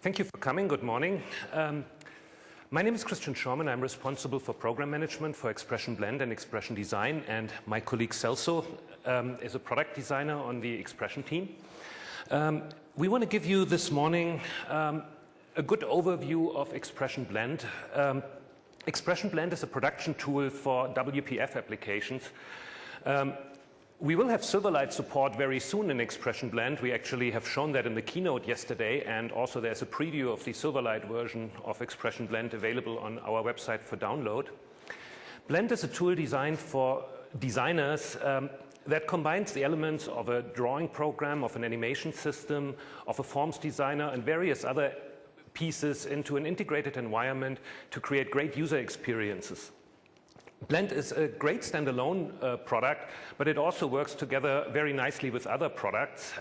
Thank you for coming. Good morning. My name is Christian Schormann. I'm responsible for program management for Expression Blend and Expression Design, and my colleague Celso is a product designer on the Expression team. We want to give you this morning a good overview of Expression Blend. Expression Blend is a production tool for WPF applications. We will have Silverlight support very soon in Expression Blend. We actually have shown that in the keynote yesterday, and also there's a preview of the Silverlight version of Expression Blend available on our website for download. Blend is a tool designed for designers that combines the elements of a drawing program, of an animation system, of a forms designer, and various other pieces into an integrated environment to create great user experiences. Blend is a great standalone product, but it also works together very nicely with other products.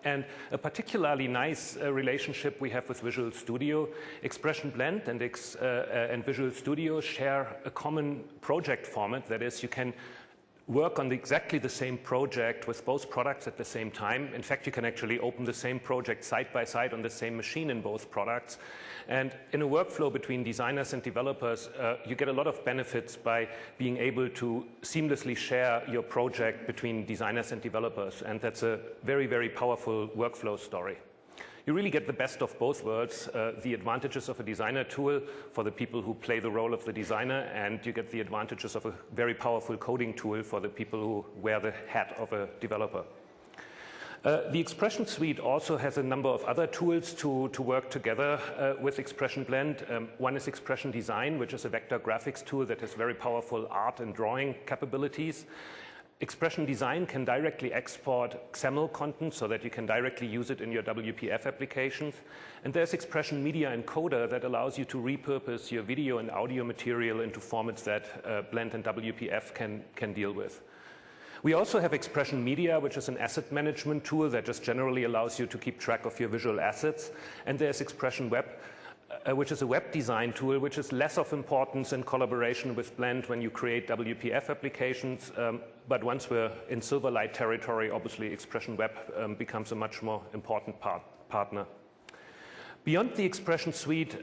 And a particularly nice relationship we have with Visual Studio. Expression Blend and Visual Studio share a common project format. That is, you can work on exactly the same project with both products at the same time. In fact, you can actually open the same project side by side on the same machine in both products. And in a workflow between designers and developers, you get a lot of benefits by being able to seamlessly share your project between designers and developers. And that's a very, very powerful workflow story. You really get the best of both worlds, the advantages of a designer tool for the people who play the role of the designer, and you get the advantages of a very powerful coding tool for the people who wear the hat of a developer. The Expression Suite also has a number of other tools to work together with Expression Blend. One is Expression Design, which is a vector graphics tool that has very powerful art and drawing capabilities. Expression Design can directly export XAML content so that you can directly use it in your WPF applications. And there's Expression Media Encoder that allows you to repurpose your video and audio material into formats that Blend and WPF can deal with. We also have Expression Media, which is an asset management tool that just generally allows you to keep track of your visual assets. And there's Expression Web, which is a web design tool, which is less of importance in collaboration with Blend when you create WPF applications. But once we're in Silverlight territory, obviously Expression Web becomes a much more important partner. Beyond the Expression Suite,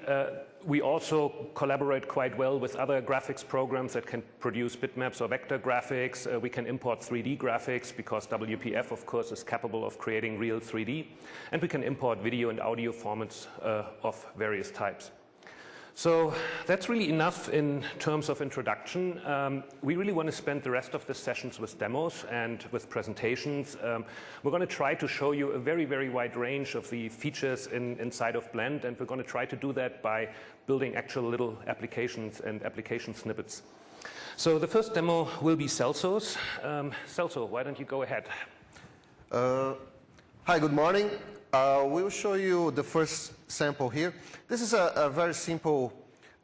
we also collaborate quite well with other graphics programs that can produce bitmaps or vector graphics. We can import 3D graphics because WPF, of course, is capable of creating real 3D. And we can import video and audio formats of various types. So that's really enough in terms of introduction. We really want to spend the rest of the sessions with demos and with presentations. We're going to try to show you a very, very wide range of the features inside of Blend, and we're going to try to do that by building actual little applications and application snippets. So the first demo will be Celso's. Celso, why don't you go ahead? Hi, good morning. We'll show you the first sample here. This is a very simple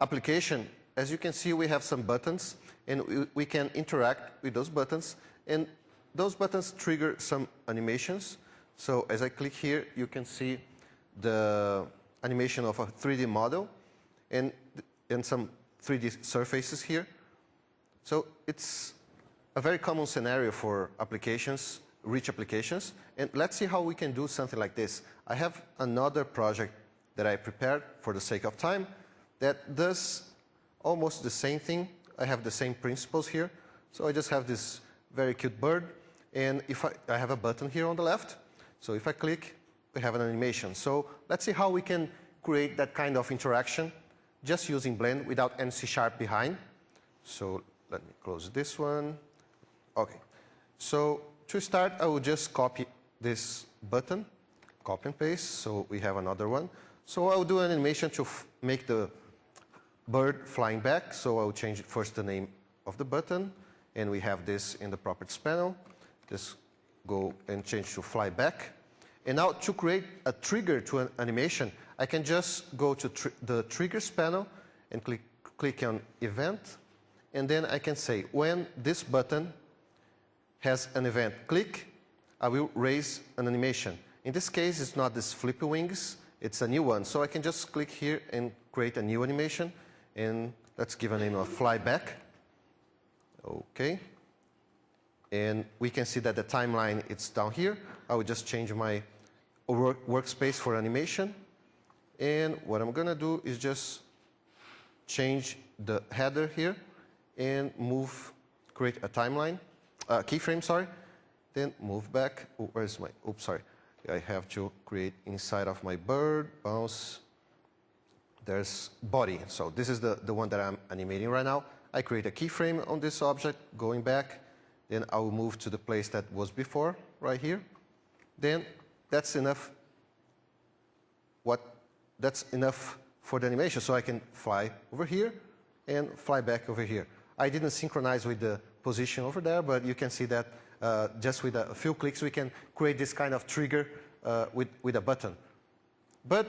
application. As you can see, we have some buttons, and we can interact with those buttons. And those buttons trigger some animations. So as I click here, you can see the animation of a 3D model and some 3D surfaces here. So it's a very common scenario for applications, rich applications. And let's see how we can do something like this. I have another project that I prepared for the sake of time that does almost the same thing. I have the same principles here. So I just have this very cute bird. And if I have a button here on the left. So if I click, we have an animation. So let's see how we can create that kind of interaction just using Blend without any C# behind. So let me close this one. OK. So to start, I will just copy this button, copy and paste, so we have another one. So I'll do an animation to make the bird flying back. So I'll change first the name of the button, and we have this in the properties panel. Just go and change to fly back. And now to create a trigger to an animation, I can just go to the triggers panel and click on event. And then I can say, when this button has an event click, I will raise an animation. In this case, it's not this flippy wings, it's a new one. So I can just click here and create a new animation. And let's give a name of fly back. OK. And we can see that the timeline, it's down here. I will just change my workspace for animation. And what I'm going to do is just change the header here and create a timeline, keyframe, sorry. Then move back. Oh, where's my, oops, sorry. I have to create inside of my bird, bounce. There's body. So this is the one that I'm animating right now. I create a keyframe on this object, going back. Then I will move to the place that was before, right here. Then that's enough. That's enough for the animation, so I can fly over here and fly back over here. I didn't synchronize with the position over there, but you can see that just with a few clicks we can create this kind of trigger with a button. But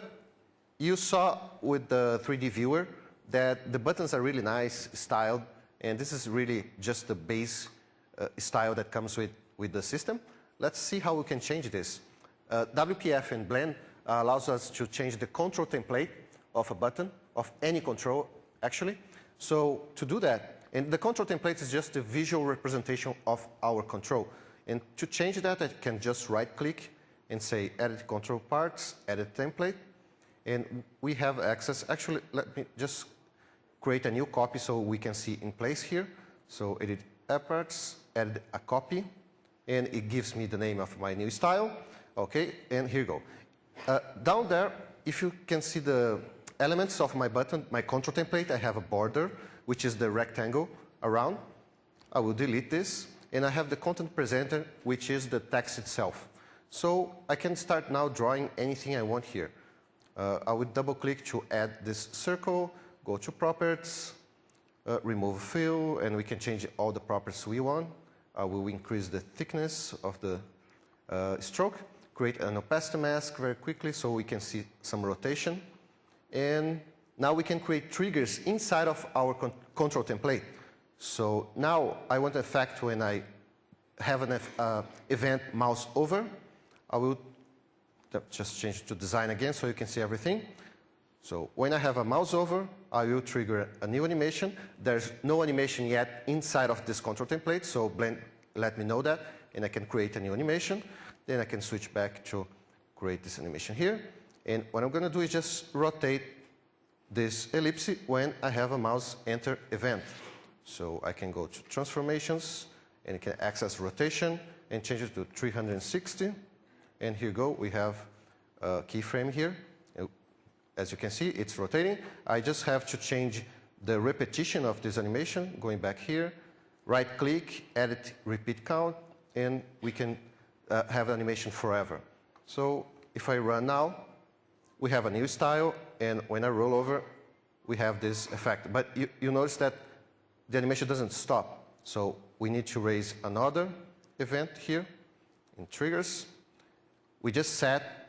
you saw with the 3D viewer that the buttons are really nice, styled, and this is really just the base style that comes with the system. Let's see how we can change this. WPF and Blend allows us to change the control template of a button, of any control, actually. So to do that, and the control template is just a visual representation of our control. And to change that, I can just right-click and say Edit Control Parts, Edit Template. And we have access. Actually, let me just create a new copy so we can see in place here. So Edit App Parts, add a copy, and it gives me the name of my new style. Okay, and here you go. Down there, if you can see the elements of my button, my control template, I have a border, which is the rectangle around. I will delete this, and I have the content presenter, which is the text itself. So I can start now drawing anything I want here. I would double-click to add this circle, go to Properties, remove Fill, and we can change all the properties we want. I will increase the thickness of the stroke, create an opacity mask very quickly so we can see some rotation. And now we can create triggers inside of our control template. So now I want an effect when I have an event mouse over. I will just change it to design again so you can see everything. So when I have a mouse over, I will trigger a new animation. There's no animation yet inside of this control template, so Blend let me know that, and I can create a new animation. Then I can switch back to create this animation here. And what I'm going to do is just rotate this ellipse when I have a mouse enter event. So I can go to Transformations, and I can access rotation and change it to 360. And here you go, we have a keyframe here. As you can see, it's rotating. I just have to change the repetition of this animation, going back here, right-click, edit repeat count, and we can have animation forever. So if I run now, we have a new style, and when I roll over, we have this effect. But you notice that the animation doesn't stop. So we need to raise another event here in Triggers. We just set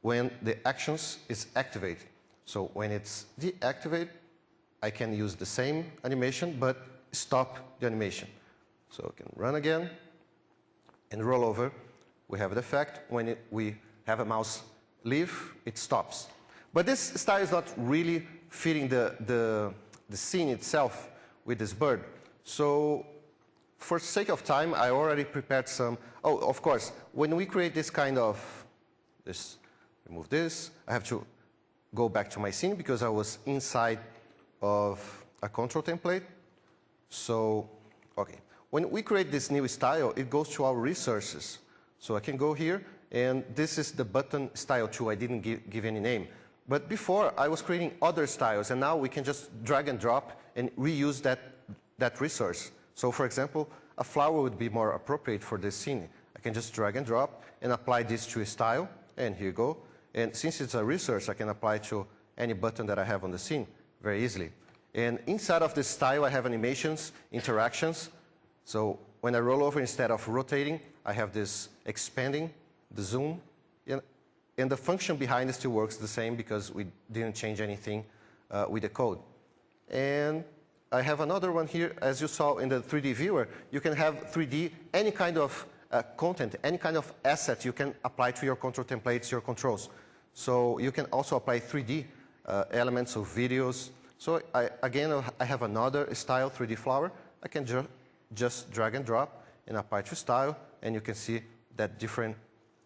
when the actions is activated. So when it's deactivated, I can use the same animation, but stop the animation. So I can run again and roll over. We have the effect. When we have a mouse leave, it stops. But this style is not really fitting the scene itself with this bird. So for sake of time, I already prepared some. Oh, of course, when we create this kind of, remove this, I have to go back to my scene because I was inside of a control template. So, okay. When we create this new style, it goes to our resources. So I can go here, and this is the button style too. I didn't give any name. But before, I was creating other styles, and now we can just drag and drop and reuse that resource. So for example, a flower would be more appropriate for this scene. I can just drag and drop and apply this to a style, and here you go. And since it's a resource, I can apply to any button that I have on the scene very easily. And inside of this style, I have animations, interactions. So when I roll over, instead of rotating, I have this expanding, the zoom, and the function behind it still works the same because we didn't change anything with the code. And I have another one here. As you saw in the 3D viewer, you can have 3D, any kind of content, any kind of asset you can apply to your control templates, your controls. So you can also apply 3D elements of videos. So again, I have another style, 3D flower. I can just drag and drop and apply to style, and you can see that different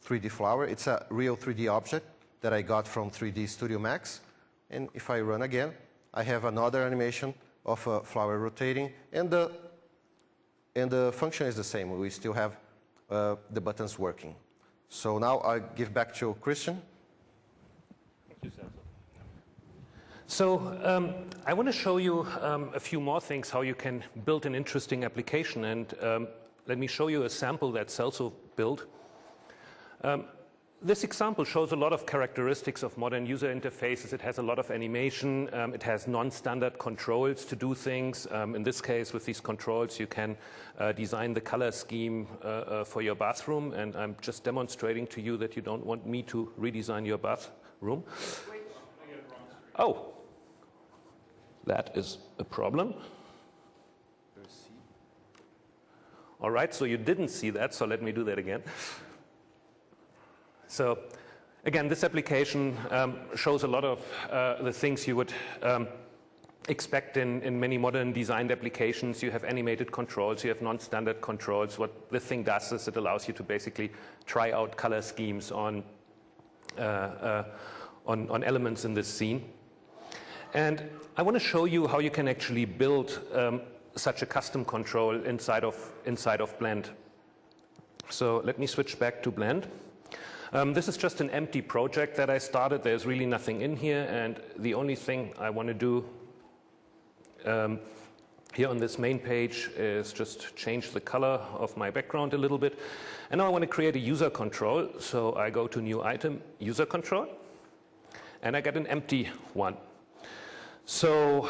3D flower. It's a real 3D object that I got from 3D Studio Max. And if I run again, I have another animation of a flower rotating, and the function is the same. We still have the buttons working. So now I give back to Christian. Thank you, Celso. So I want to show you a few more things, how you can build an interesting application. And let me show you a sample that Celso built. This example shows a lot of characteristics of modern user interfaces. It has a lot of animation. It has non-standard controls to do things. In this case, with these controls, you can design the color scheme for your bathroom. And I'm just demonstrating to you that you don't want me to redesign your bathroom. Oh, that is a problem. All right, so you didn't see that, so let me do that again. So again, this application shows a lot of the things you would expect in many modern designed applications. You have animated controls, you have non-standard controls. What this thing does is it allows you to basically try out color schemes on elements in this scene. And I want to show you how you can actually build such a custom control inside of Blend. So let me switch back to Blend. This is just an empty project that I started. There's really nothing in here, and the only thing I want to do here on this main page is just change the color of my background a little bit. And now I want to create a user control. So I go to New Item, User Control, and I get an empty one. So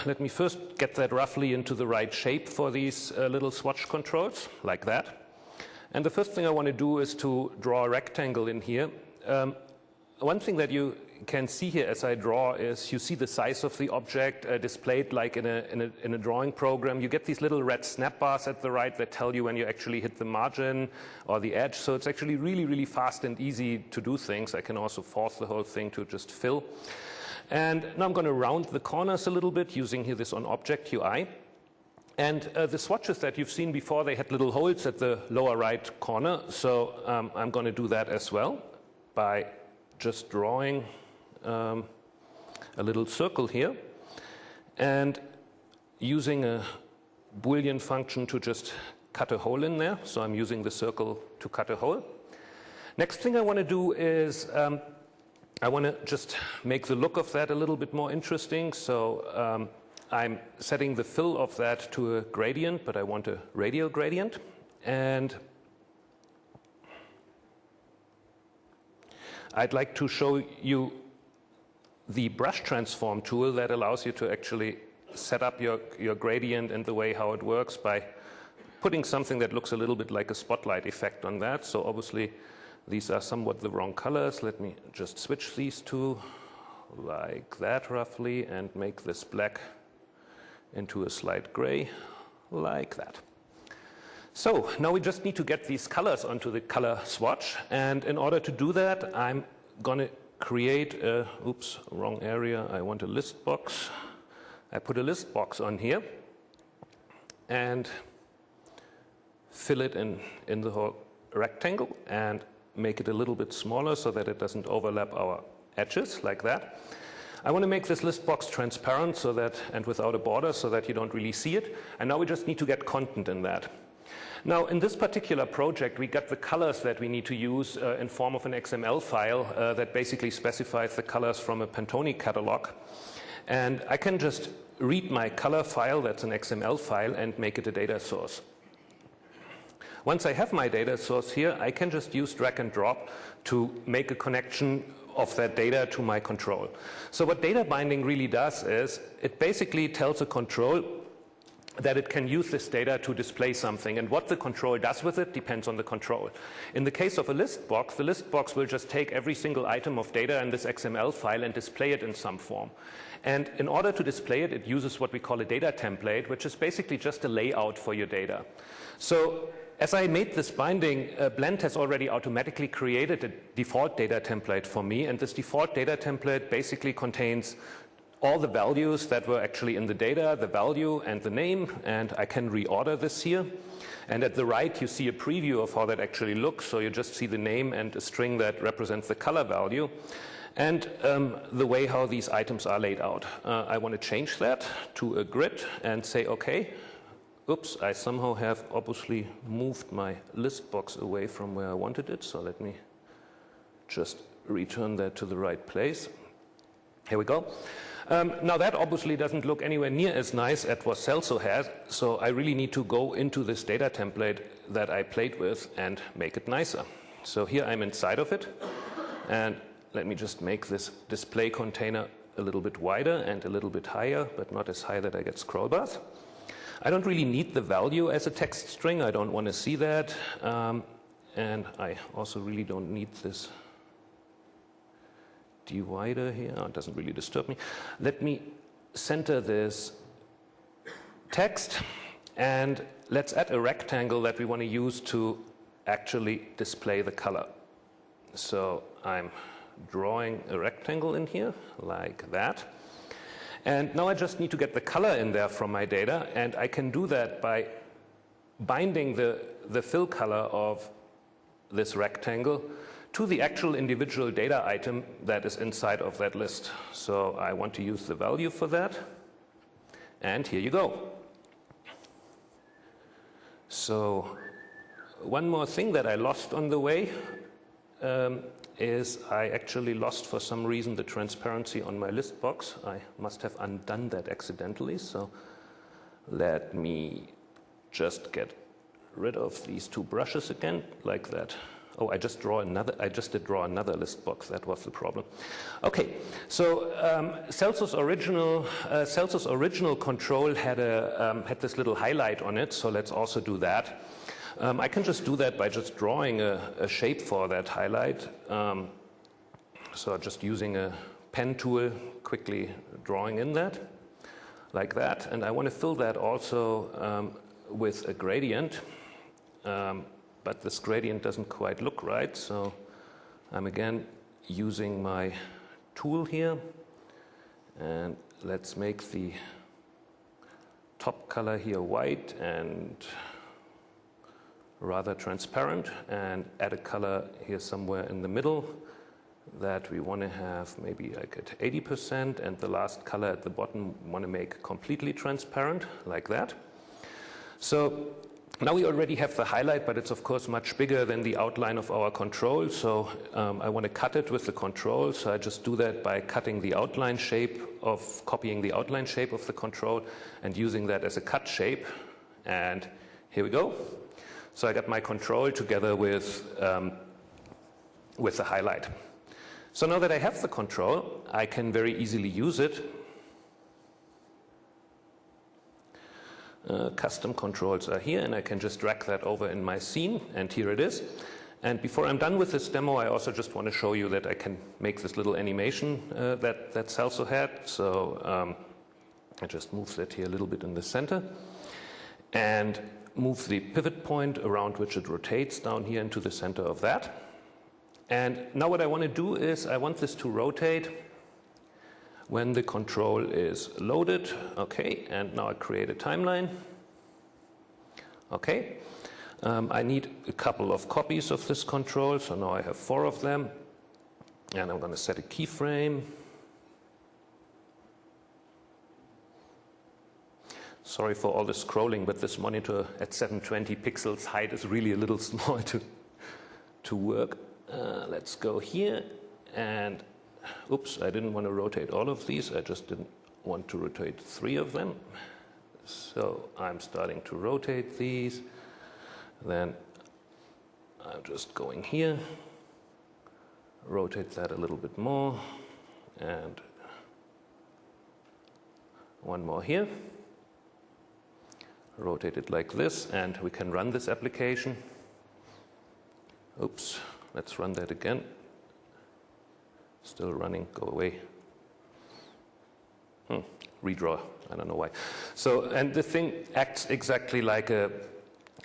let me first get that roughly into the right shape for these little swatch controls, like that. And the first thing I want to do is to draw a rectangle in here. One thing that you can see here as I draw is you see the size of the object displayed like in a drawing program. You get these little red snap bars at the right that tell you when you actually hit the margin or the edge. So it's actually really, really fast and easy to do things. I can also force the whole thing to just fill. And now I'm going to round the corners a little bit using here this onObject UI. And the swatches that you've seen before, they had little holes at the lower right corner. So I'm going to do that as well by just drawing a little circle here and using a Boolean function to just cut a hole in there. So I'm using the circle to cut a hole. Next thing I want to do is I want to just make the look of that a little bit more interesting. So I'm setting the fill of that to a gradient, but I want a radial gradient. And I'd like to show you the brush transform tool that allows you to actually set up your gradient and the way how it works by putting something that looks a little bit like a spotlight effect on that. So obviously these are somewhat the wrong colors. Let me just switch these two like that roughly and make this black into a slight gray, like that. So now we just need to get these colors onto the color swatch. And in order to do that, I'm going to create a, oops, wrong area. I want a list box. I put a list box on here and fill it in the whole rectangle and make it a little bit smaller so that it doesn't overlap our edges, like that. I want to make this list box transparent so that, and without a border, so that you don't really see it. And now we just need to get content in that. Now, in this particular project, we got the colors that we need to use in form of an XML file that basically specifies the colors from a Pantone catalog. And I can just read my color file, that's an XML file, and make it a data source. Once I have my data source here, I can just use drag and drop to make a connection of that data to my control. So what data binding really does is it basically tells a control that it can use this data to display something, and what the control does with it depends on the control. In the case of a list box, the list box will just take every single item of data in this XML file and display it in some form. And in order to display it, it uses what we call a data template, which is basically just a layout for your data. So as I made this binding, Blend has already automatically created a default data template for me, and this default data template basically contains all the values that were actually in the data, the value and the name, and I can reorder this here. And at the right, you see a preview of how that actually looks. So you just see the name and a string that represents the color value, and the way how these items are laid out. I want to change that to a grid and say, okay, oops, I somehow have obviously moved my list box away from where I wanted it. So let me just return that to the right place. Here we go. Now that obviously doesn't look anywhere near as nice as what Celso has, so I really need to go into this data template that I played with and make it nicer. So here I'm inside of it, and let me just make this display container a little bit wider and a little bit higher, but not as high that I get scroll bars. I don't really need the value as a text string. I don't want to see that, and I also really don't need this divider here. Oh, it doesn't really disturb me. Let me center this text, and let's add a rectangle that we want to use to actually display the color. So I'm drawing a rectangle in here like that, and now I just need to get the color in there from my data, and I can do that by binding the fill color of this rectangle to the actual individual data item that is inside of that list. So I want to use the value for that, and here you go. So one more thing that I lost on the way is I actually lost for some reason the transparency on my list box. I must have undone that accidentally, so let me just get rid of these two brushes again, like that. Oh, I just did draw another list box. That was the problem. Okay, so Celso's original control had this little highlight on it. So let's also do that. I can just do that by just drawing a shape for that highlight. So just using a pen tool, quickly drawing in that, like that. And I want to fill that also with a gradient. But this gradient doesn't quite look right, so I'm again using my tool here, and let's make the top color here white and rather transparent, and add a color here somewhere in the middle that we want to have maybe like at 80%, and the last color at the bottom we want to make completely transparent, like that. So now we already have the highlight, but it's of course much bigger than the outline of our control. So I want to cut it with the control. So I just do that by copying the outline shape of the control and using that as a cut shape. And here we go. So I got my control together with the highlight. So now that I have the control, I can very easily use it. Custom controls are here, and I can just drag that over in my scene, and here it is. And before I'm done with this demo, I also just want to show you that I can make this little animation that Celso had. So I just move that here a little bit in the center, and move the pivot point around which it rotates down here into the center of that. And now what I want to do is I want this to rotate when the control is loaded. Okay, and now I create a timeline. Okay, I need a couple of copies of this control, so now I have 4 of them, and I'm going to set a keyframe. Sorry for all the scrolling, but this monitor at 720 pixels height is really a little small to work. Let's go here, and oops, I didn't want to rotate all of these. I just didn't want to rotate 3 of them. So I'm starting to rotate these. Then I'm just going here, rotate that a little bit more, and one more here. Rotate it like this, and we can run this application. Oops, let's run that again. Still running, go away. Redraw, I don't know why. So, and the thing acts exactly like a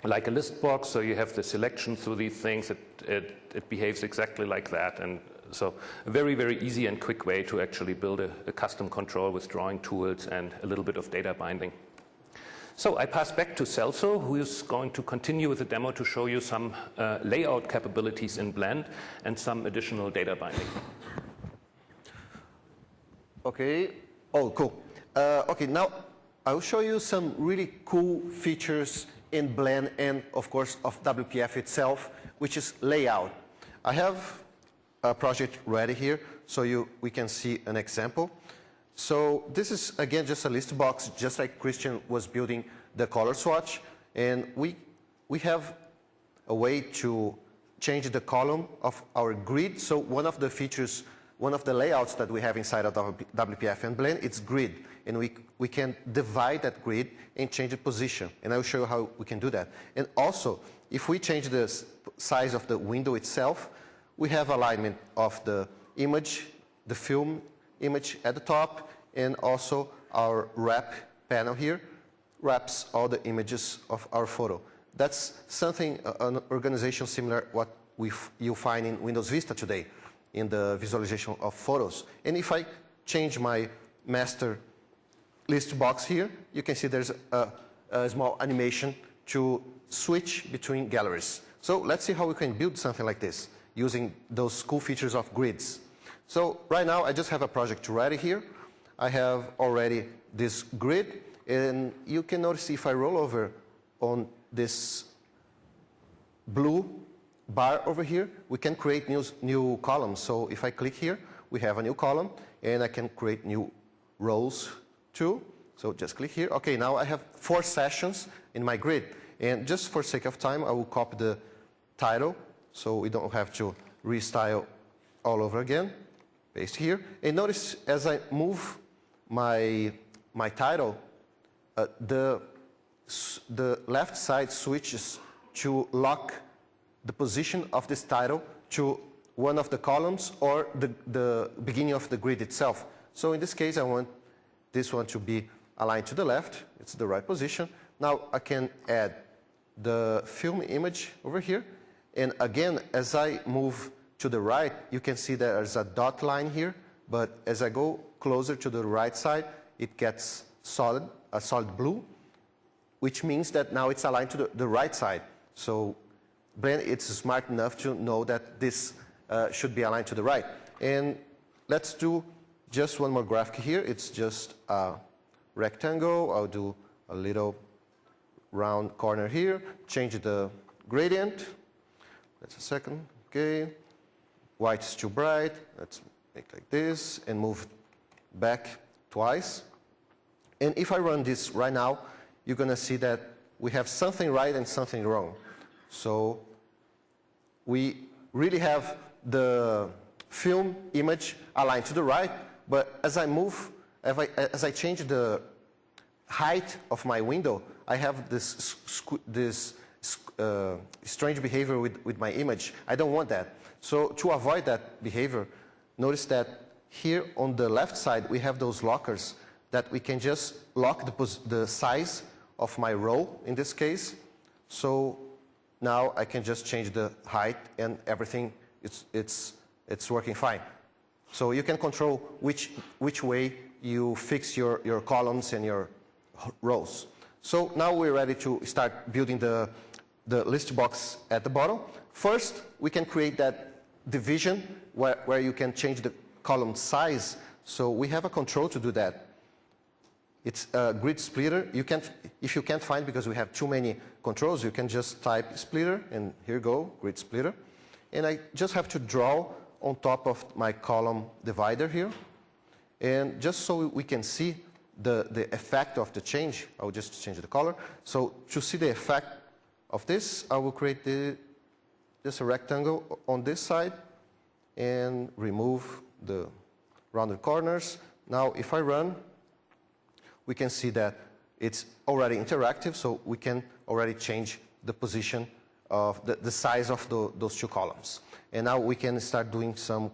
list box, so you have the selection through these things. It behaves exactly like that, and So a very, very easy and quick way to actually build a custom control with drawing tools and a little bit of data binding. So I pass back to Celso, who is going to continue with the demo to show you some layout capabilities in Blend and some additional data binding. Okay. Oh, cool. Okay, now I will show you some really cool features in Blend and, of course, of WPF itself, which is layout. I have a project ready here, so we can see an example. So this is, again, just a list box, just like Christian was building the color swatch. And we have a way to change the column of our grid. So one of the features, one of the layouts that we have inside of WPF and Blend, it's grid. And we can divide that grid and change the position. And I will show you how we can do that. And also, if we change the size of the window itself, we have alignment of the image, the film image at the top, and also our wrap panel here wraps all the images of our photo. That's something, an organization similar what you find in Windows Vista today, in the visualization of photos. And if I change my master list box here, you can see there's a small animation to switch between galleries. So let's see how we can build something like this using those cool features of grids. So right now I just have a project ready here. I have already this grid, and you can notice if I roll over on this blue bar over here, we can create new columns. So if I click here, we have a new column, and I can create new rows too. So just click here. Okay, now I have 4 sessions in my grid. And just for sake of time, I will copy the title so we don't have to restyle all over again. Paste here. And notice as I move my title, the left side switches to lock the position of this title to one of the columns or the beginning of the grid itself. So in this case, I want this one to be aligned to the left. It's the right position. Now I can add the film image over here. And again, as I move to the right, you can see there's a dot line here. But as I go closer to the right side, it gets a solid blue, which means that now it's aligned to the right side. So Blend, it's smart enough to know that this should be aligned to the right. And let's do just one more graphic here. It's just a rectangle. I'll do a little round corner here. Change the gradient. That's a second. Okay. White is too bright. Let's make like this and move back twice. And if I run this right now, you're going to see that we have something right and something wrong. So we really have the film image aligned to the right, but as I move, as I change the height of my window, I have this strange behavior with my image. I don't want that. So to avoid that behavior, notice that here on the left side, we have those lockers that we can just lock the size of my row in this case. So now I can just change the height and everything, it's working fine. So you can control which way you fix your columns and your rows. So now we're ready to start building the list box at the bottom. First, we can create that division where you can change the column size. So we have a control to do that. It's a grid splitter. If you can't find because we have too many controls, you can just type splitter, and here you go, grid splitter. And I just have to draw on top of my column divider here. And just so we can see the effect of the change, I'll just change the color. So to see the effect of this, I will create just a rectangle on this side and remove the rounded corners. Now if I run, we can see that it's already interactive, so we can already change the position of the size of those two columns. And now we can start doing some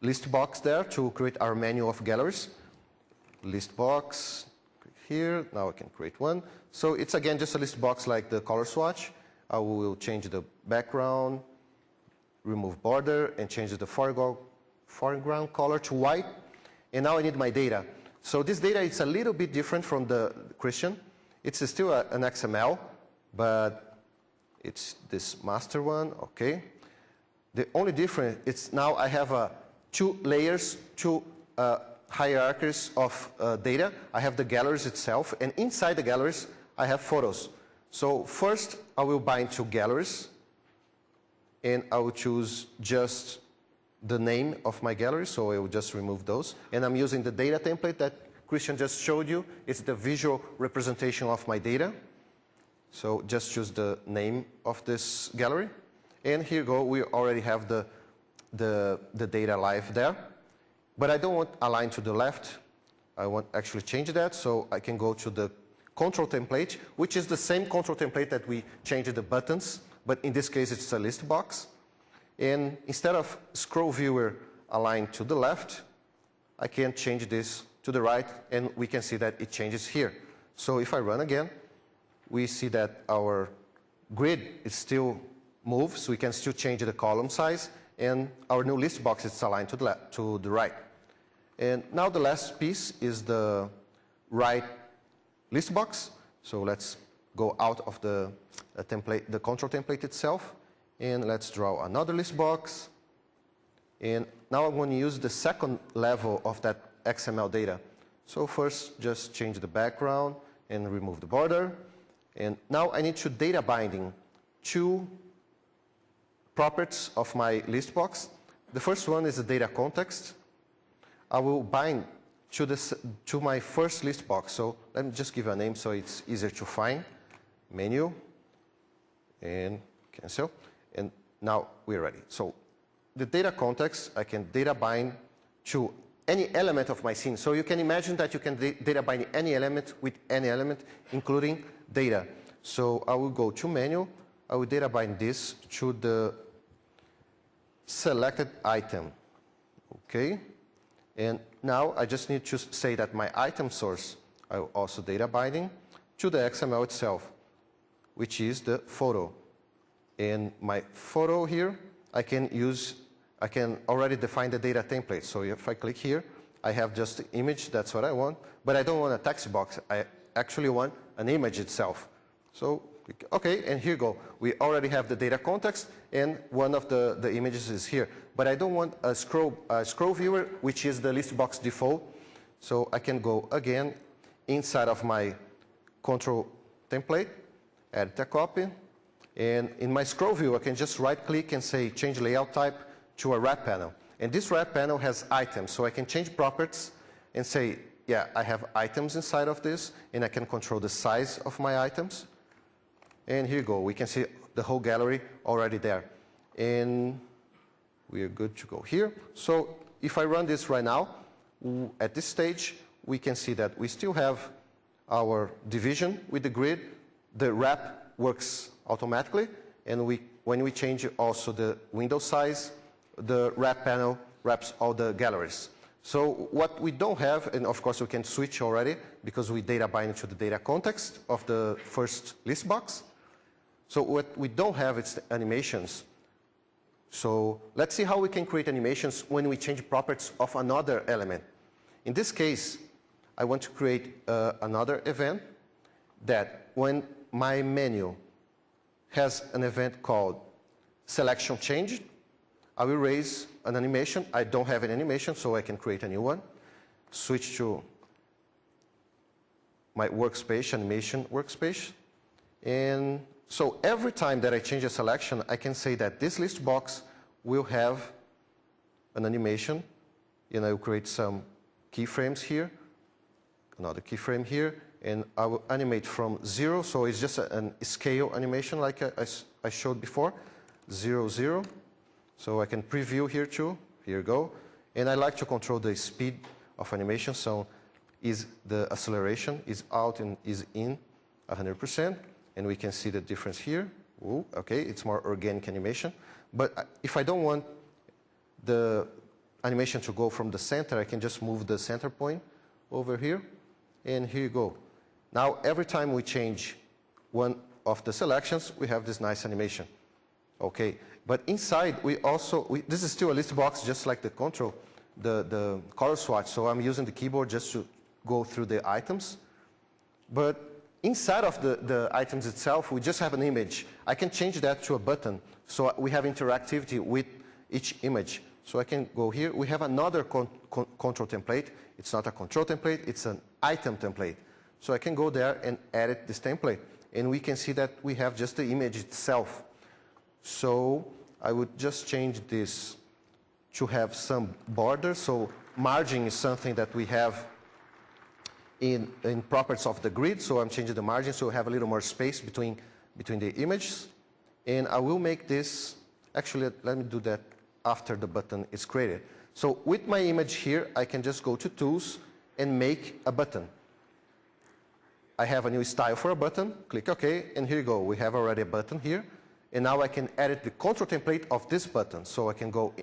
list box there to create our menu of galleries. List box, click here, now I can create one. So it's again just a list box like the color swatch. I will change the background, remove border, and change the foreground color to white, and now I need my data. So this data is a little bit different from the Christian. It's still an XML, but it's this master one, okay. The only difference is now I have two layers, two hierarchies of data. I have the galleries itself, and inside the galleries, I have photos. So first, I will bind to galleries, and I will choose just the name of my gallery, so I will just remove those. And I'm using the data template that Christian just showed you. It's the visual representation of my data. So just choose the name of this gallery. And here you go, we already have the data live there. But I don't want align to the left. I want actually change that, so I can go to the control template, which is the same control template that we changed the buttons, but in this case it's a list box. And instead of scroll viewer aligned to the left, I can change this to the right, and we can see that it changes here. So if I run again, we see that our grid is still moved, so we can still change the column size, and our new list box is aligned to the right. And now the last piece is the right list box. So let's go out of the template, the control template itself, and let's draw another list box. And now I'm going to use the second level of that XML data. So first, just change the background and remove the border. And now I need to data binding two properties of my list box. The first one is the data context. I will bind to my first list box. So let me just give a name so it's easier to find. Menu and cancel. And now we're ready. So the data context, I can data bind to any element of my scene. So you can imagine that you can data bind any element with any element, including data. So I will go to menu. I will data bind this to the selected item. Okay. And now I just need to say that my item source, I will also data binding to the XML itself, which is the photo. And my photo here, I can already define the data template. So if I click here, I have just the image, that's what I want, but I don't want a text box. I actually want an image itself. So, okay, and here you go. We already have the data context, and one of the images is here. But I don't want a scroll viewer, which is the list box default. So I can go again inside of my control template, edit a copy, and in my scroll view, I can just right-click and say change layout type to a wrap panel. And this wrap panel has items, so I can change properties and say, yeah, I have items inside of this, and I can control the size of my items. And here you go, we can see the whole gallery already there. And we are good to go here. So if I run this right now, at this stage, we can see that we still have our division with the grid. The wrap works automatically, and when we change also the window size, the wrap panel wraps all the galleries. So what we don't have, and of course we can switch already because we data bind to the data context of the first list box. So what we don't have is the animations. So let's see how we can create animations when we change properties of another element. In this case, I want to create another event that when my menu has an event called selection change, I will raise an animation. I don't have an animation, so I can create a new one. Switch to my workspace, animation workspace. And so every time that I change a selection, I can say that this list box will have an animation, and I will create some keyframes here, another keyframe here, and I will animate from 0, so it's just a scale animation like I showed before, 0, 0. So I can preview here too, here you go. And I like to control the speed of animation, so is the acceleration is out and is in 100%, and we can see the difference here. Ooh, okay, it's more organic animation. But if I don't want the animation to go from the center, I can just move the center point over here, and here you go. Now, every time we change one of the selections, we have this nice animation. Okay, But inside, this is still a list box, just like the control, the color swatch. So I'm using the keyboard just to go through the items. But inside of the items itself, we just have an image. I can change that to a button. So we have interactivity with each image. So I can go here. We have another control template. It's not a control template. It's an item template. So I can go there and edit this template. And we can see that we have just the image itself. So I would just change this to have some border. So margin is something that we have in properties of the grid. So I'm changing the margin so we have a little more space between the images. And I will make this, actually, let me do that after the button is created. So with my image here, I can just go to Tools and make a button. I have a new style for a button, click OK, and here you go. We have already a button here. And now I can edit the control template of this button. So I can go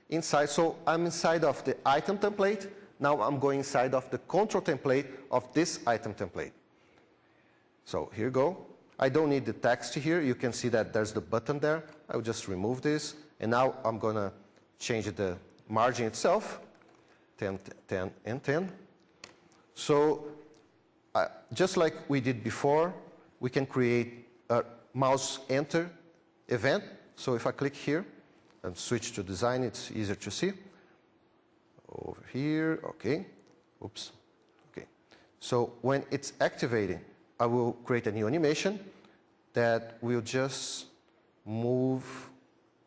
inside. So I'm inside of the item template. Now I'm going inside of the control template of this item template. So here you go. I don't need the text here. You can see that there's the button there. I will just remove this. And now I'm going to change the margin itself, 10, 10, and 10. So just like we did before, we can create a mouse enter event. So if I click here and switch to design, it's easier to see. Over here, OK. Oops. OK. So when it's activating, I will create a new animation that will just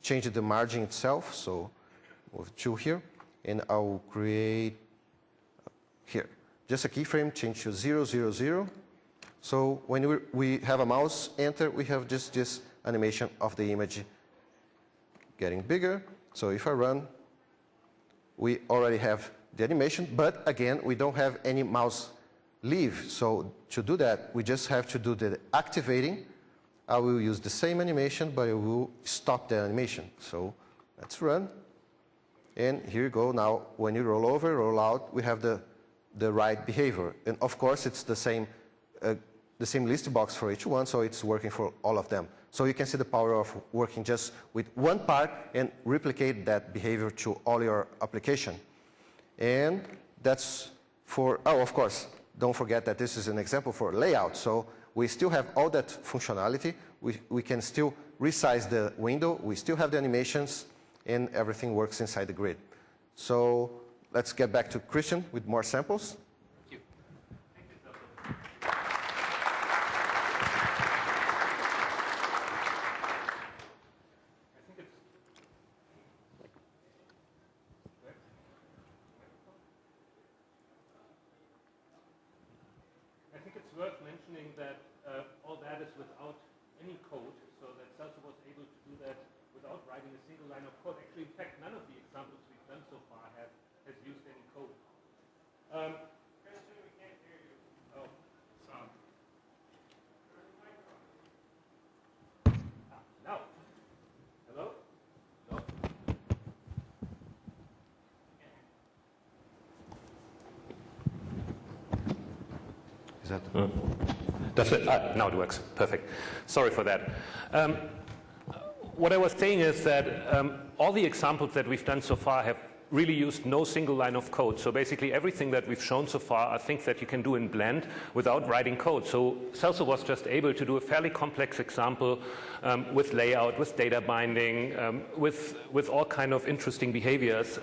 change the margin itself. So move 2 here, and I will create here. Just a keyframe, change to 0, 0, 0. So when we have a mouse enter, we have just this animation of the image getting bigger. So if I run, we already have the animation, but again, we don't have any mouse leave. So to do that, we just have to do the activating. I will use the same animation, but I will stop the animation. So let's run. And here you go. Now, when you roll over, roll out, we have the right behavior. And of course, it's the same list box for each one, so it's working for all of them. So you can see the power of working just with one part and replicate that behavior to all your application. And that's for, of course, don't forget that this is an example for layout. So we still have all that functionality. We can still resize the window. We still have the animations, and everything works inside the grid. So let's get back to Christian with more samples. Thank you. Thank you, I think it's worth mentioning that all that is without any code, so that Celso was able to do that without writing a single line of code. Actually, in fact, none of the examples we've done so far has used any code. Christian, we can't hear you. Oh, sound. Now. Hello? No? Is that? Does it? Now it works. Perfect. Sorry for that. What I was saying is that all the examples that we've done so far have really used no single line of code. So basically everything that we've shown so far are things that you can do in Blend without writing code. So Celso was just able to do a fairly complex example with layout, with data binding, with all kind of interesting behaviors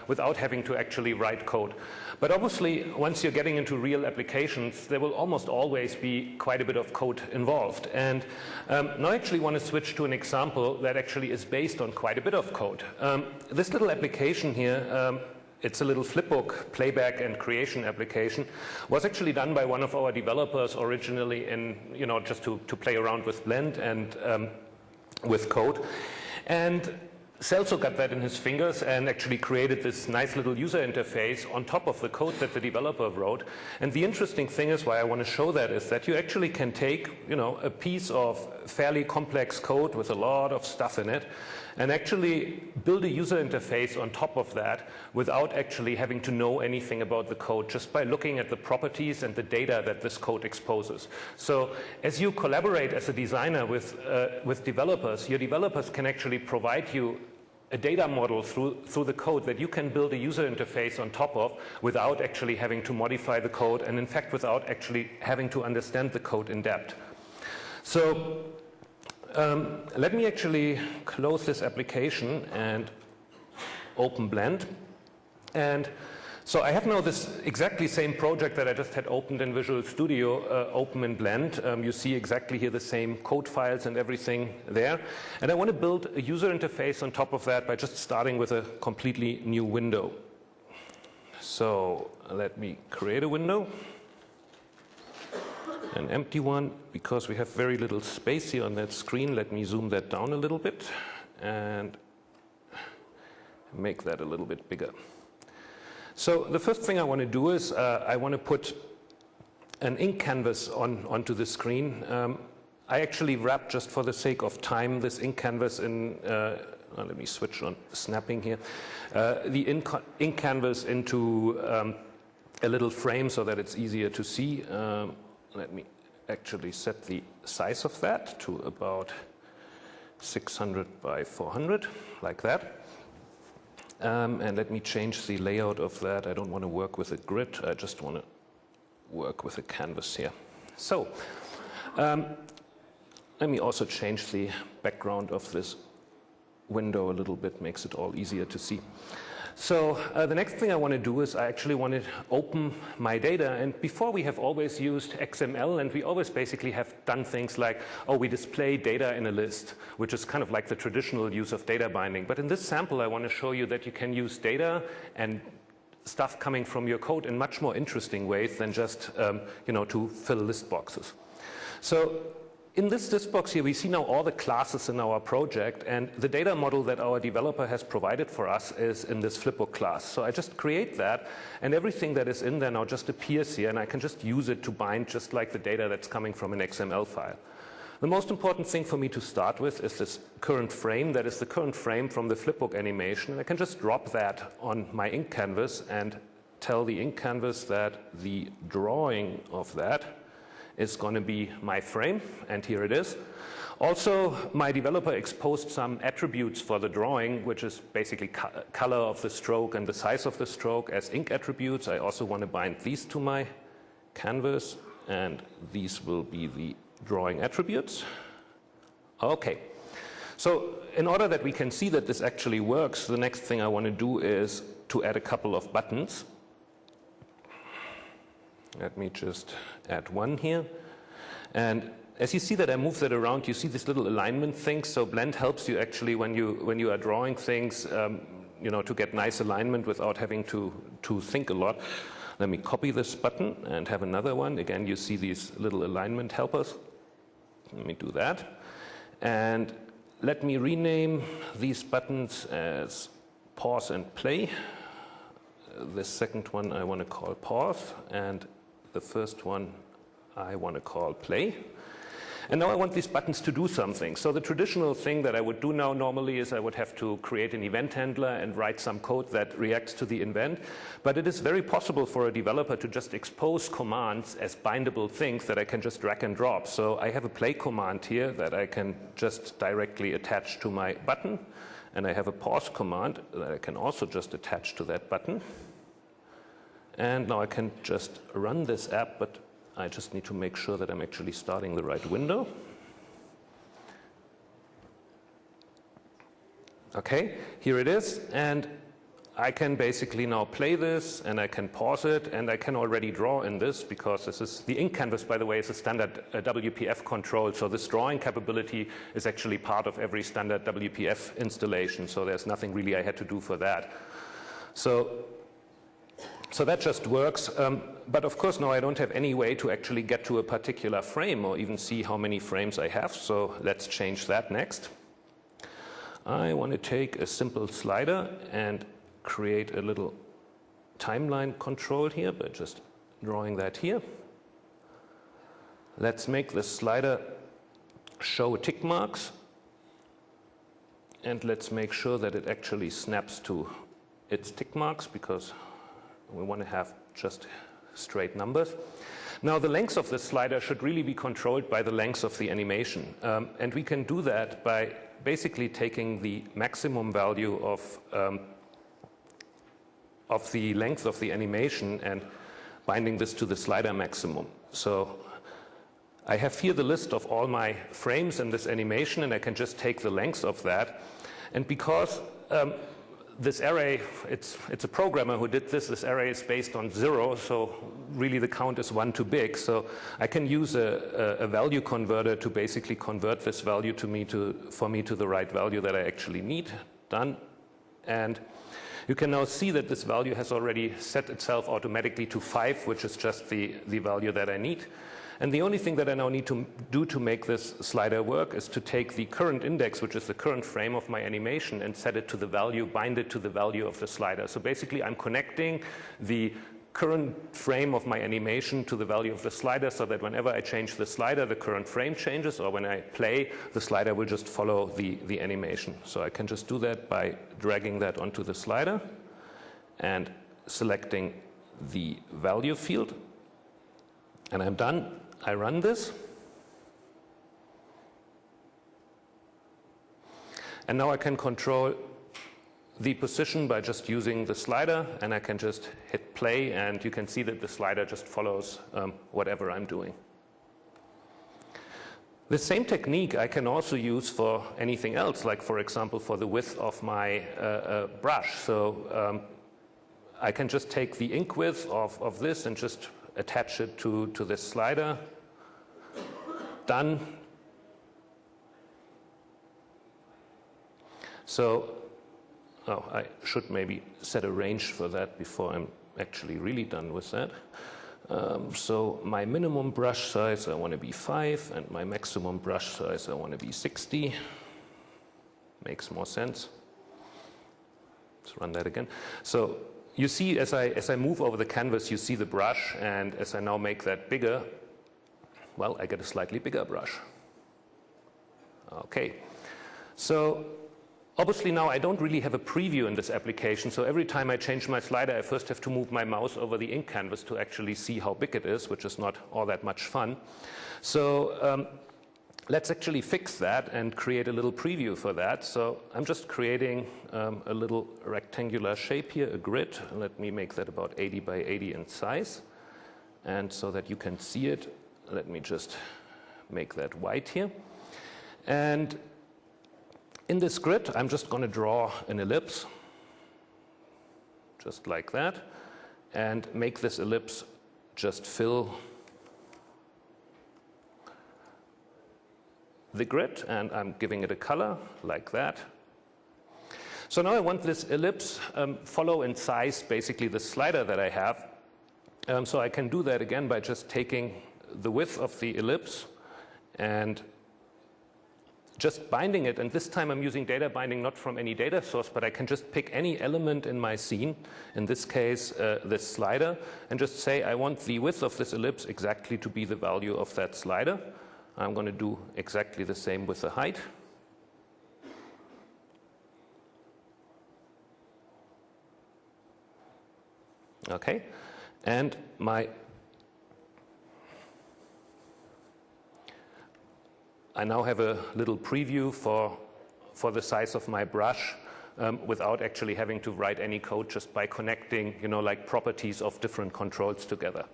without having to actually write code. But obviously, once you're getting into real applications, there will almost always be quite a bit of code involved. And now I actually want to switch to an example that actually is based on quite a bit of code. This little application here, it's a little flipbook playback and creation application, was actually done by one of our developers originally in, just to play around with Blend and with code. And Celso got that in his fingers and actually created this nice little user interface on top of the code that the developer wrote. And the interesting thing is, why I want to show that, is that you actually can take, a piece of fairly complex code with a lot of stuff in it, and actually build a user interface on top of that without actually having to know anything about the code, just by looking at the properties and the data that this code exposes. So as you collaborate as a designer with developers, your developers can actually provide you a data model through the code that you can build a user interface on top of without actually having to modify the code, and in fact without actually having to understand the code in depth. So let me actually close this application and open Blend. And so I have now this exactly same project that I just had opened in Visual Studio open in Blend. You see exactly here the same code files and everything there. And I want to build a user interface on top of that by just starting with a completely new window. So let me create a window. An empty one, because we have very little space here on that screen. Let me zoom that down a little bit and make that a little bit bigger. So the first thing I want to do is I want to put an ink canvas onto the screen. I actually wrapped, just for the sake of time, this ink canvas in, let me switch on snapping here, the ink canvas into a little frame so that it's easier to see. Let me actually set the size of that to about 600 by 400, like that. And let me change the layout of that. I don't want to work with a grid. I just want to work with a canvas here. So let me also change the background of this window a little bit, makes it all easier to see. So the next thing I want to do is I actually want to open my data. And before we have always used XML, and we always basically have done things like, oh, we display data in a list, which is kind of like the traditional use of data binding. But in this sample, I want to show you that you can use data and stuff coming from your code in much more interesting ways than just to fill list boxes. So in this list box here, we see now all the classes in our project, and the data model that our developer has provided for us is in this Flipbook class. So I just create that, and everything that is in there now just appears here, and I can just use it to bind just like the data that's coming from an XML file. The most important thing for me to start with is this current frame. That is the current frame from the Flipbook animation. And I can just drop that on my ink canvas and tell the ink canvas that the drawing of that is going to be my frame, and here it is. Also, my developer exposed some attributes for the drawing, which is basically color of the stroke and the size of the stroke as ink attributes. I also want to bind these to my canvas, and these will be the drawing attributes. Okay. So in order that we can see that this actually works, the next thing I want to do is to add a couple of buttons. Let me just add one here. And as you see that I move that around, you see this little alignment thing. So Blend helps you actually when you are drawing things, to get nice alignment without having to think a lot. Let me copy this button and have another one. Again, you see these little alignment helpers. Let me do that. And let me rename these buttons as pause and play. The second one I want to call pause, and the first one I want to call play. And now I want these buttons to do something. So the traditional thing that I would do now normally is I would have to create an event handler and write some code that reacts to the event. But it is very possible for a developer to just expose commands as bindable things that I can just drag and drop. So I have a play command here that I can just directly attach to my button. And I have a pause command that I can also just attach to that button. And now I can just run this app, but I just need to make sure that I'm actually starting the right window. Okay, here it is. And I can basically now play this, and I can pause it, and I can already draw in this, because this is the ink canvas, by the way, is a standard WPF control. So this drawing capability is actually part of every standard WPF installation. So there's nothing really I had to do for that. So that just works, but of course now I don't have any way to actually get to a particular frame or even see how many frames I have, so let's change that next. I want to take a simple slider and create a little timeline control here by just drawing that here. Let's make the slider show tick marks. And let's make sure that it actually snaps to its tick marks, because we want to have just straight numbers. Now, the length of the slider should really be controlled by the length of the animation. And we can do that by basically taking the maximum value of the length of the animation and binding this to the slider maximum. So I have here the list of all my frames in this animation, and I can just take the length of that. And because this array, it's a programmer who did this. This array is based on 0, so really the count is 1 too big. So I can use a value converter to basically convert this value for me to the right value that I actually need. Done. And you can now see that this value has already set itself automatically to 5, which is just the value that I need. And the only thing that I now need to do to make this slider work is to take the current index, which is the current frame of my animation, and set it to the value, bind it to the value of the slider. So basically, I'm connecting the current frame of my animation to the value of the slider, so that whenever I change the slider, the current frame changes, or when I play, the slider will just follow the animation. So I can just do that by dragging that onto the slider and selecting the value field. And I'm done. I run this. And now I can control the position by just using the slider, and I can just hit play, and you can see that the slider just follows whatever I'm doing. The same technique I can also use for anything else, like for example for the width of my brush. So I can just take the ink width of this and just attach it to this slider. Done. So, I should maybe set a range for that before I'm actually really done with that. So my minimum brush size, I want to be 5, and my maximum brush size, I want to be 60. Makes more sense. Let's run that again. So you see, as I move over the canvas, you see the brush, and as I now make that bigger, well, I get a slightly bigger brush. Okay. So obviously now I don't really have a preview in this application, so every time I change my slider, I first have to move my mouse over the ink canvas to actually see how big it is, which is not all that much fun. So let's actually fix that and create a little preview for that. So I'm just creating a little rectangular shape here, a grid. Let me make that about 80 by 80 in size. And so that you can see it, let me just make that white here. And in this grid, I'm just going to draw an ellipse, just like that, and make this ellipse just fill the grid, and I'm giving it a color like that. So now I want this ellipse follow in size basically the slider that I have. So I can do that again by just taking the width of the ellipse and just binding it, and this time I'm using data binding not from any data source, but I can just pick any element in my scene, in this case this slider, and just say I want the width of this ellipse exactly to be the value of that slider. I'm going to do exactly the same with the height. Okay, and I now have a little preview for the size of my brush without actually having to write any code, just by connecting, like properties of different controls together.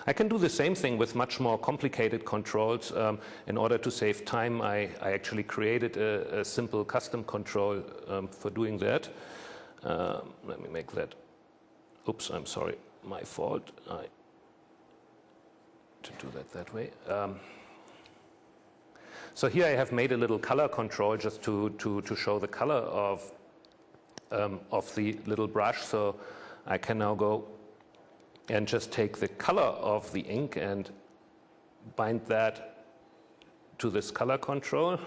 I can do the same thing with much more complicated controls. In order to save time, I actually created a simple custom control for doing that. Let me make that. Oops, I'm sorry, my fault. To do that way. So here I have made a little color control just to show the color of the little brush. So I can now go and just take the color of the ink and bind that to this color control.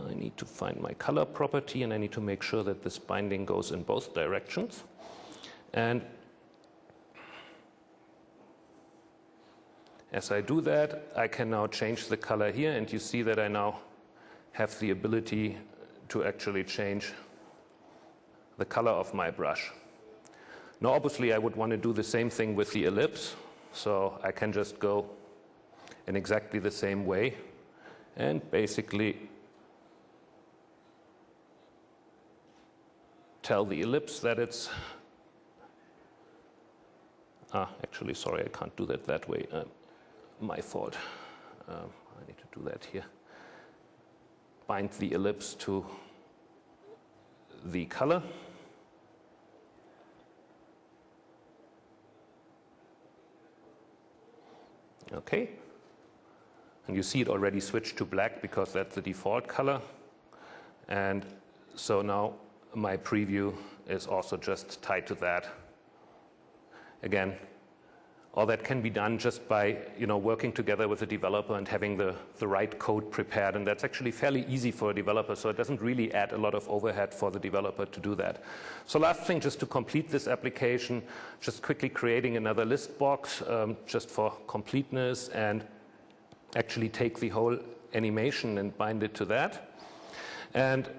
I need to find my color property, and I need to make sure that this binding goes in both directions. And As I do that, I can now change the color here, and you see that I now have the ability to actually change the color of my brush. Now, obviously, I would want to do the same thing with the ellipse, so I can just go in exactly the same way and basically tell the ellipse that it's actually, sorry, I can't do that way. My fault. I need to do that here. Bind the ellipse to the color. Okay. And you see it already switched to black because that's the default color. And so now my preview is also just tied to that. Again, all that can be done just by working together with the developer and having the right code prepared. And that's actually fairly easy for a developer, so it doesn't really add a lot of overhead for the developer to do that. So last thing, just to complete this application, just quickly creating another list box just for completeness, and actually take the whole animation and bind it to that. And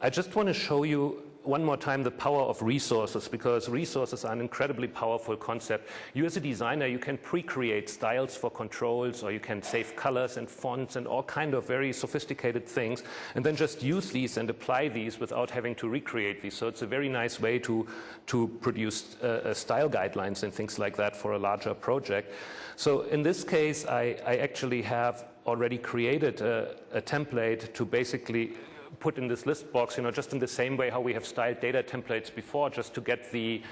I just want to show you one more time the power of resources, because resources are an incredibly powerful concept. You as a designer, you can pre-create styles for controls, or you can save colors and fonts and all kind of very sophisticated things, and then just use these and apply these without having to recreate these. So it's a very nice way to produce style guidelines and things like that for a larger project. So in this case, I actually have already created a template to basically put in this list box, just in the same way how we have styled data templates before, just to get the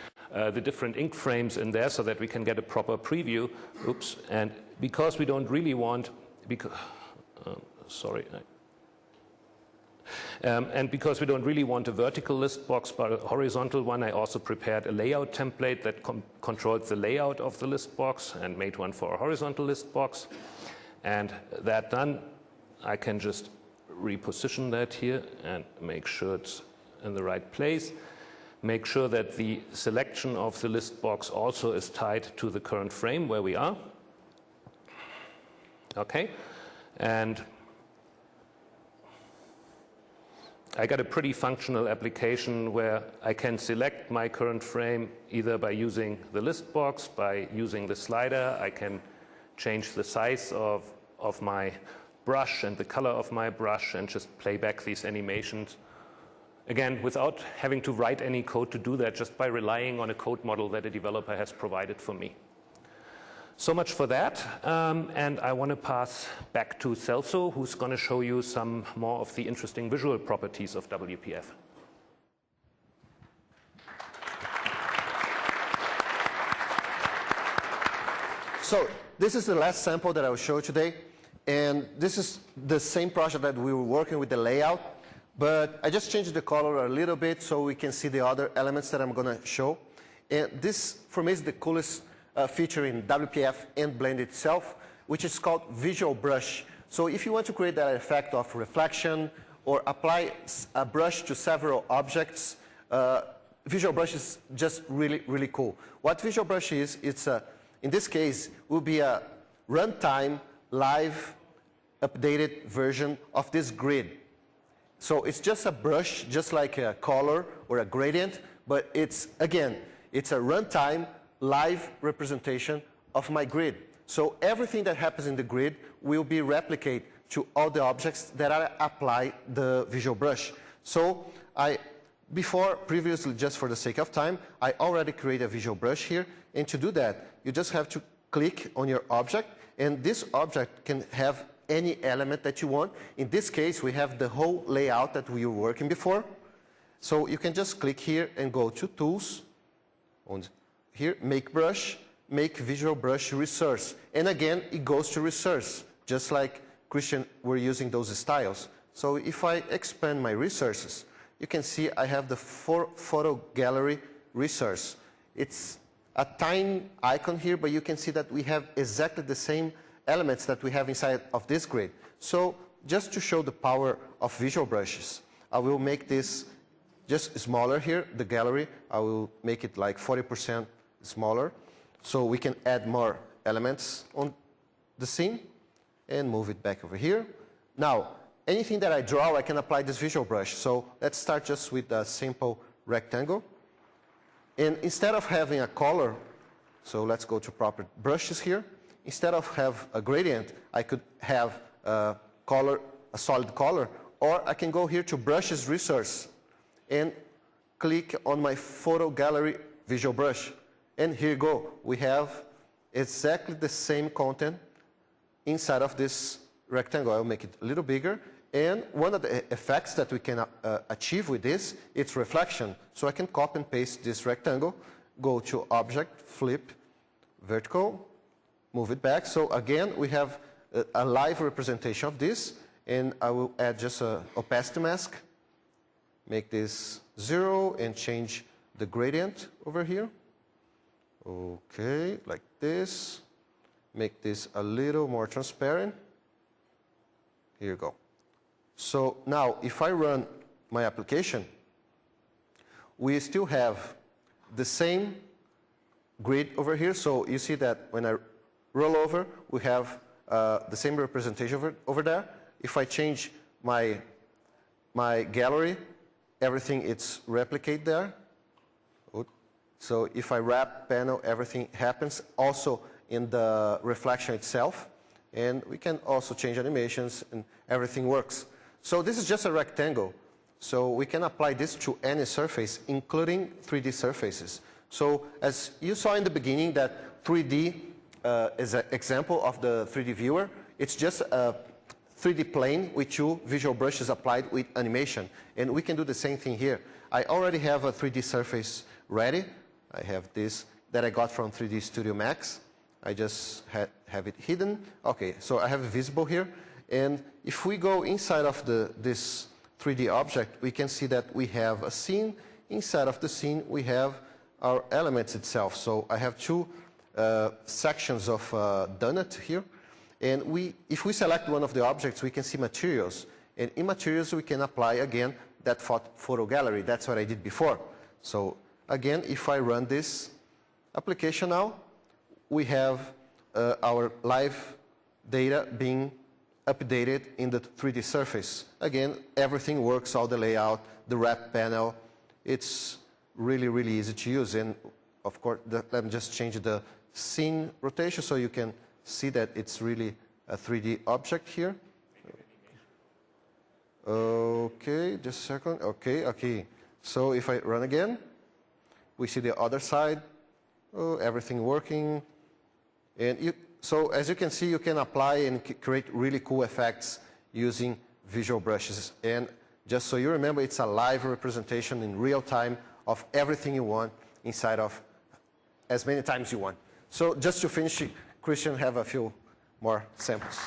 different ink frames in there so that we can get a proper preview. Oops, and because we don't really want, and because we don't really want a vertical list box but a horizontal one, I also prepared a layout template that controls the layout of the list box and made one for a horizontal list box. And that done, I can just reposition that here and make sure it's in the right place. Make sure that the selection of the list box also is tied to the current frame where we are. Okay, and I got a pretty functional application where I can select my current frame either by using the list box, by using the slider. I can change the size of my brush and the color of my brush and just play back these animations. Again, without having to write any code to do that, just by relying on a code model that a developer has provided for me. So much for that. And I want to pass back to Celso, who's going to show you some more of the interesting visual properties of WPF. So this is the last sample that I will show today. And this is the same project that we were working with the layout, but I just changed the color a little bit so we can see the other elements that I'm going to show. And this, for me, is the coolest feature in WPF and Blend itself, which is called Visual Brush. So if you want to create that effect of reflection or apply a brush to several objects, Visual Brush is just really, really cool. What Visual Brush is, in this case, will be a runtime live updated version of this grid. So it's just a brush, just like a color or a gradient, but it's a runtime live representation of my grid. So everything that happens in the grid will be replicated to all the objects that I apply the Visual Brush. So previously, just for the sake of time, I already created a Visual Brush here, and to do that, you just have to click on your object, and this object can have any element that you want. In this case, we have the whole layout that we were working before. So you can just click here and go to Tools, here, Make Brush, Make Visual Brush Resource. And again, it goes to Resource, just like Christian were using those styles. So if I expand my resources, you can see I have the photo gallery resource. It's a tiny icon here, but you can see that we have exactly the same elements that we have inside of this grid. So just to show the power of visual brushes, I will make this just smaller here, the gallery. I will make it like 40% smaller, so we can add more elements on the scene and move it back over here. Now, anything that I draw, I can apply this visual brush. So let's start just with a simple rectangle. And instead of having a color, so let's go to proper brushes here. Instead of have a gradient, I could have a color, a solid color, or I can go here to brushes resource and click on my photo gallery visual brush. And here you go. We have exactly the same content inside of this rectangle. I'll make it a little bigger. And one of the effects that we can achieve with this, it's reflection. So I can copy and paste this rectangle, go to Object, Flip, Vertical, move it back. So again, we have a live representation of this. And I will add just an opacity mask. Make this 0 and change the gradient over here. Okay, like this. Make this a little more transparent. Here you go. So now, if I run my application, we still have the same grid over here. So you see that when I roll over, we have the same representation over there. If I change my gallery, everything it's replicate there. So if I wrap panel, everything happens also in the reflection itself. And we can also change animations and everything works. So this is just a rectangle. So we can apply this to any surface, including 3D surfaces. So as you saw in the beginning that 3D is an example of the 3D viewer. It's just a 3D plane with two visual brushes applied with animation. And we can do the same thing here. I already have a 3D surface ready. I have this that I got from 3D Studio Max. I just have it hidden. Okay, so I have it visible here. And if we go inside of this 3D object, we can see that we have a scene. Inside of the scene, we have our elements itself. So I have two sections of donut here. And if we select one of the objects, we can see materials. And in materials, we can apply, again, that photo gallery. That's what I did before. So again, if I run this application now, we have our live data being updated in the 3D surface. Again, everything works, all the layout, the wrap panel. It's really, really easy to use. And of course, let me just change the scene rotation so you can see that it's really a 3D object here. Okay, just a second. Okay. So if I run again, we see the other side. Oh, everything working. And so as you can see, you can apply and create really cool effects using visual brushes. And just so you remember, it's a live representation in real time of everything you want inside of as many times you want. So just to finish, Christian, have a few more samples.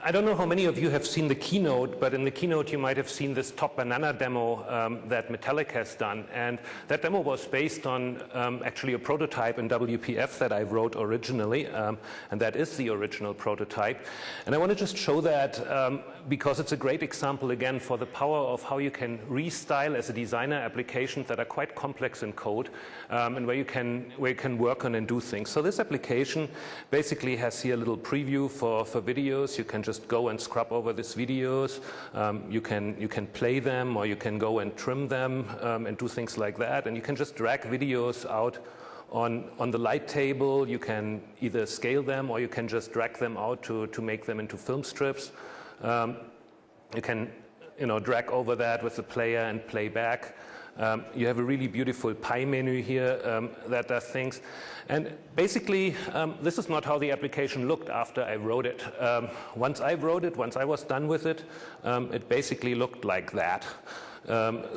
I don't know how many of you have seen the keynote, but in the keynote you might have seen this Top Banana demo that Metallic has done. And that demo was based on actually a prototype in WPF that I wrote originally, and that is the original prototype. And I want to just show that because it's a great example, again, for the power of how you can restyle as a designer applications that are quite complex in code, and where you can work on and do things. So this application basically has here a little preview for videos. You can just go and scrub over these videos. You can play them, or you can go and trim them and do things like that. And you can just drag videos out on the light table. You can either scale them, or you can just drag them out to make them into film strips. You can drag over that with the player and play back. You have a really beautiful pie menu here that does things. And basically, this is not how the application looked after I wrote it. Once I wrote it, once I was done with it, it basically looked like that.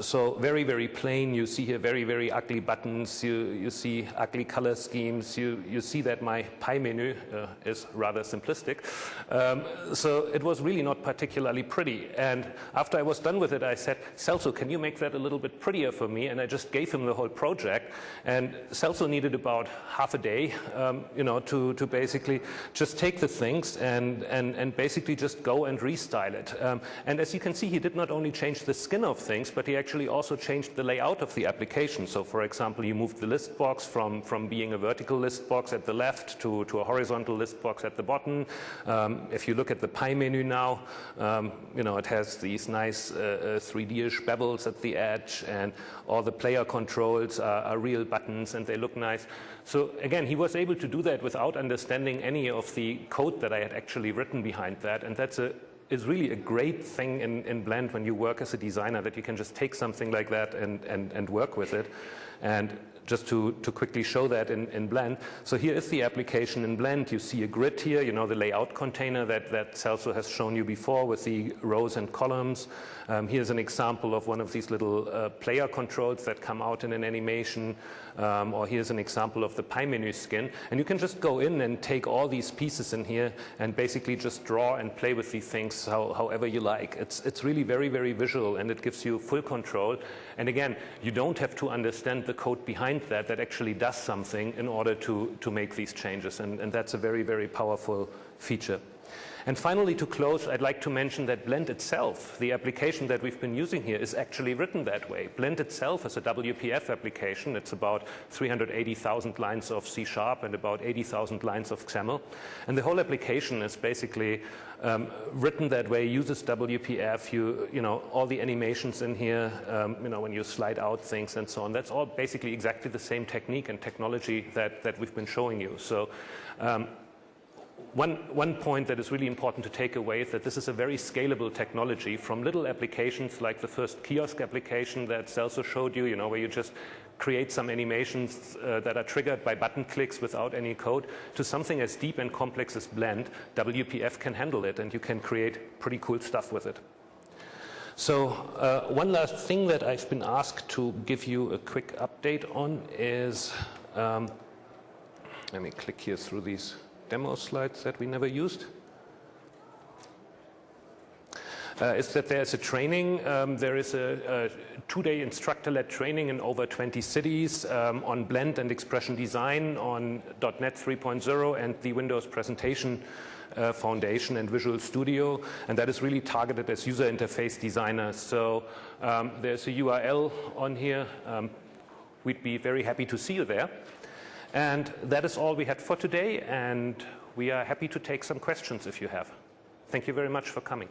So very, very plain. You see here very, very ugly buttons. You see ugly color schemes. You see that my pie menu is rather simplistic. So it was really not particularly pretty. And after I was done with it, I said, Celso, can you make that a little bit prettier for me? And I just gave him the whole project. And Celso needed about half a day, to basically just take the things and basically just go and restyle it. And as you can see, he did not only change the skin of things, things, but he actually also changed the layout of the application. So for example, you moved the list box from being a vertical list box at the left to a horizontal list box at the bottom. If you look at the pie menu now, you know, it has these nice 3D-ish bevels at the edge, and all the player controls are real buttons and they look nice. So again, he was able to do that without understanding any of the code that I had actually written behind that, and that's is really a great thing in Blend when you work as a designer, that you can just take something like that and work with it. And just to quickly show that in Blend. So here is the application in Blend. You see a grid here, you know, the layout container that Celso has shown you before with the rows and columns. Here's an example of one of these little player controls that come out in an animation. Or here's an example of the pie menu skin. And you can just go in and take all these pieces in here and basically just draw and play with these things however you like. It's really very, very visual, and it gives you full control. And again, you don't have to understand the code behind that actually does something in order to make these changes. And that's a very, very powerful feature. And finally, to close, I'd like to mention that Blend itself, the application that we've been using here, is actually written that way. Blend itself is a WPF application. It's about 380,000 lines of C# and about 80,000 lines of XAML. And the whole application is basically written that way, uses WPF, you know, all the animations in here, you know, when you slide out things and so on. That's all basically exactly the same technique and technology that we've been showing you. So one point that is really important to take away is that this is a very scalable technology, from little applications like the first kiosk application that Celso showed you, you know, where you just create some animations that are triggered by button clicks without any code, to something as deep and complex as Blend. WPF can handle it, and you can create pretty cool stuff with it. So one last thing that I've been asked to give you a quick update on is, let me click here through these demo slides that we never used, is that there's a training. There is a 2-day instructor-led training in over 20 cities on Blend and expression design, on .NET 3.0 and the Windows Presentation Foundation and Visual Studio, and that is really targeted as user interface designers. So there's a URL on here. We'd be very happy to see you there. And that is all we had for today, and we are happy to take some questions if you have. Thank you very much for coming.